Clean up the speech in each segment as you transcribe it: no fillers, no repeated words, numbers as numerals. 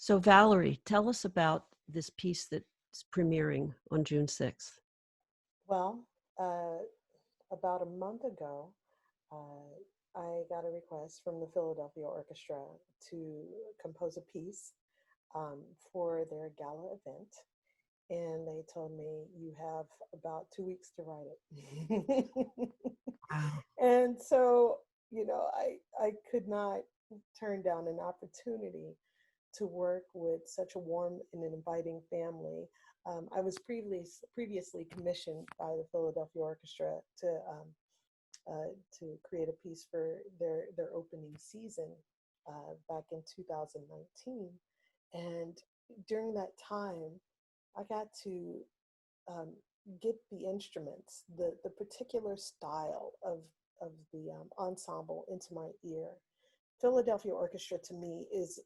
So, Valerie, tell us about this piece that's premiering on June 6th. Well, about a month ago, uh, I got a request from the Philadelphia Orchestra to compose a piece for their gala event. And they told me, you have about 2 weeks to write it. Wow. And so, I could not turn down an opportunity to work with such a warm and an inviting family. I was previously commissioned by the Philadelphia Orchestra to create a piece for their opening season back in 2019, and during that time, I got to um, get the instruments, the particular style of the ensemble into my ear. Philadelphia Orchestra to me is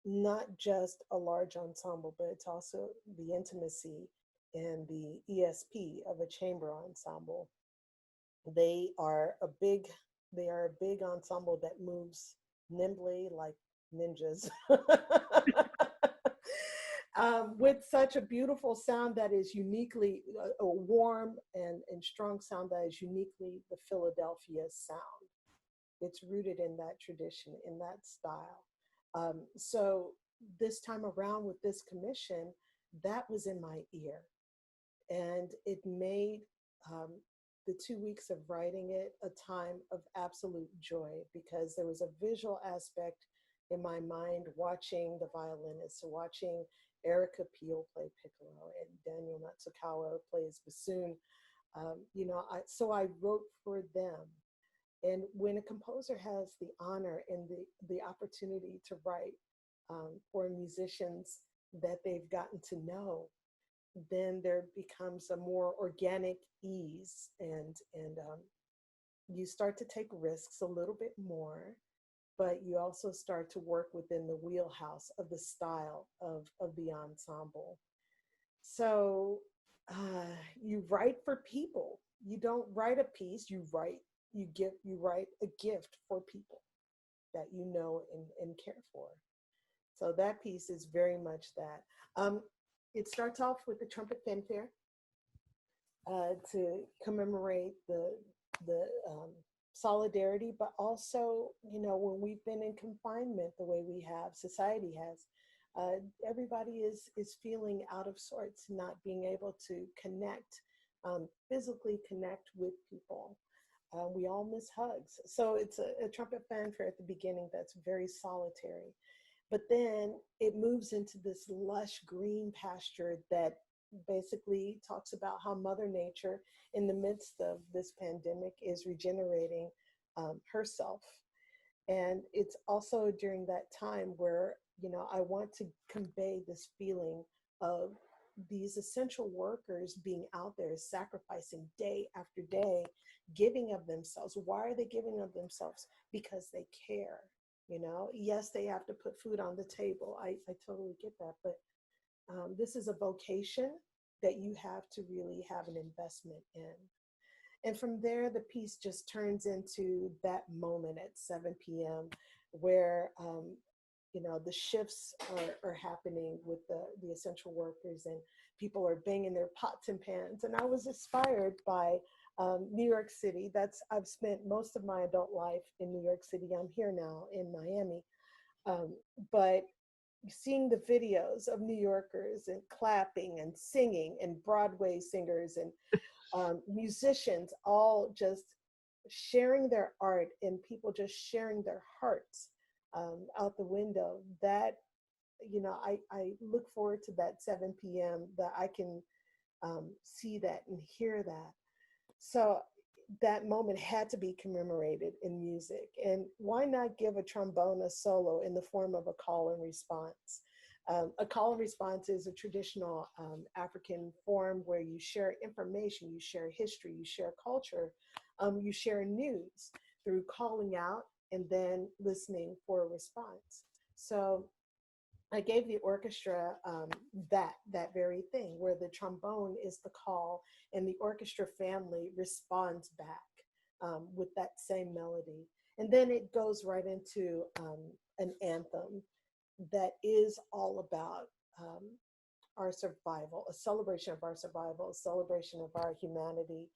not just a large ensemble, but it's also the intimacy and the ESP of a chamber ensemble. They are a big they are a big ensemble that moves nimbly like ninjas. With such a beautiful sound that is uniquely a warm and strong sound that is uniquely the Philadelphia sound. It's rooted in that tradition, in that style. So this time around with this commission, that was in my ear, and it made um, the 2 weeks of writing it a time of absolute joy because there was a visual aspect in my mind watching the violinists, watching Erica Peel play piccolo and Daniel Natsukawa plays bassoon. So I wrote for them. And when a composer has the honor and the opportunity to write for musicians that they've gotten to know, then there becomes a more organic ease, and you start to take risks a little bit more, but you also start to work within the wheelhouse of the style of the ensemble. So you write for people. You don't write a piece. You write a gift for people that you know and care for. So that piece is very much that. It starts off with the trumpet fanfare to commemorate the solidarity, but also, when we've been in confinement the way we have, society has, everybody is feeling out of sorts, not being able to connect, physically connect with people. We all miss hugs. So it's a trumpet fanfare at the beginning that's very solitary. But then it moves into this lush green pasture that basically talks about how Mother Nature, in the midst of this pandemic, is regenerating herself. And it's also during that time where, I want to convey this feeling of these essential workers being out there sacrificing day after day, giving of themselves. Why are they giving of themselves? Because they care. Yes, they have to put food on the table. I totally get that. But this is a vocation that you have to really have an investment in. And from there, the piece just turns into that moment at 7 p.m. where, the shifts are happening with the essential workers, and people are banging their pots and pans. And I was inspired by New York City. I've spent most of my adult life in New York City. I'm here now in Miami. But seeing the videos of New Yorkers and clapping and singing and Broadway singers and musicians all just sharing their art and people just sharing their hearts out the window, that, I look forward to that 7 p.m. that I can see that and hear that. So that moment had to be commemorated in music. And why not give a trombone a solo in the form of a call and response? A call and response is a traditional African form where you share information, you share history, you share culture, you share news through calling out and then listening for a response. So I gave the orchestra that very thing, where the trombone is the call and the orchestra family responds back with that same melody. And then it goes right into an anthem that is all about our survival, a celebration of our survival, a celebration of our humanity,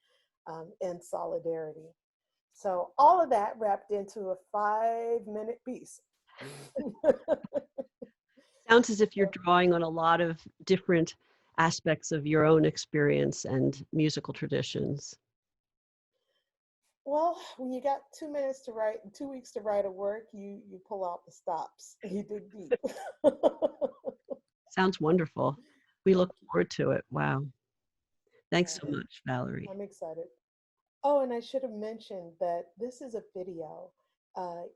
and solidarity. So all of that wrapped into a 5-minute piece. Sounds as if you're drawing on a lot of different aspects of your own experience and musical traditions. Well, when you got 2 minutes to write and 2 weeks to write a work, you pull out the stops. You dig deep. Sounds wonderful. We Thank look you. forward to it. Wow. Thanks so Uh, much, Valerie. I'm excited. Oh, and I should have mentioned that this is a video.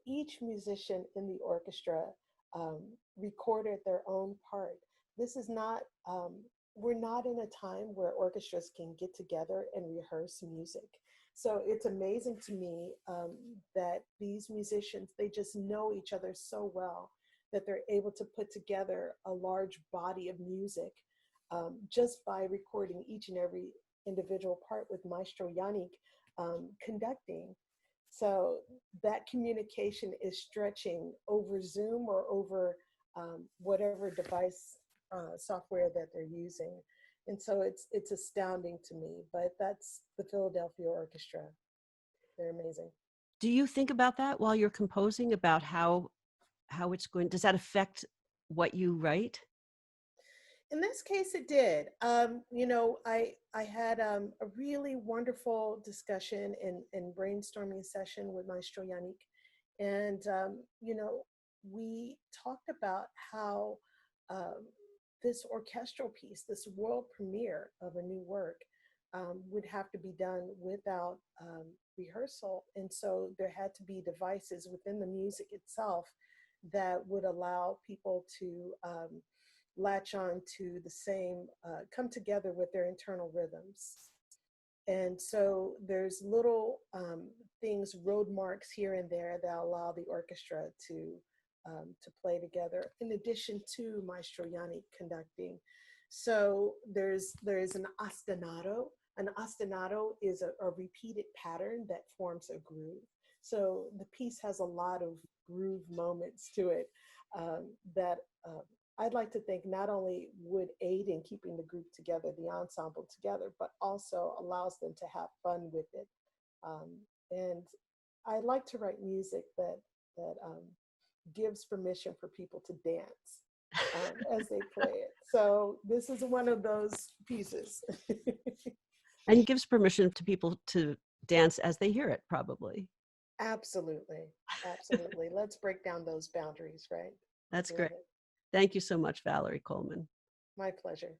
Each musician in the orchestra um, recorded their own part. This is not, we're not in a time where orchestras can get together and rehearse music. So it's amazing to me that these musicians, they just know each other so well that they're able to put together a large body of music just by recording each and every individual part with Maestro Yannick conducting. So that communication is stretching over Zoom or over whatever device software that they're using. And so it's astounding to me, but that's the Philadelphia Orchestra. They're amazing. Do you think about that while you're composing, about how it's going, does that affect what you write? In this case, it did. I had a really wonderful discussion and brainstorming session with Maestro Yannick, and we talked about how um, this orchestral piece, this world premiere of a new work, would have to be done without rehearsal, and so there had to be devices within the music itself that would allow people to latch on to the same, come together with their internal rhythms. And so there's little things, road marks here and there that allow the orchestra to play together, in addition to Maestro Yannick conducting. So there's an ostinato. An ostinato is a repeated pattern that forms a groove. So the piece has a lot of groove moments to it that I'd like to think not only would aid in keeping the group together, the ensemble together, but also allows them to have fun with it. And I like to write music that gives permission for people to dance as they play it. So this is one of those pieces. And gives permission to people to dance as they hear it, probably. Absolutely. Absolutely. Let's break down those boundaries, right? That's Love great. it. Thank you so much, Valerie Coleman. My pleasure.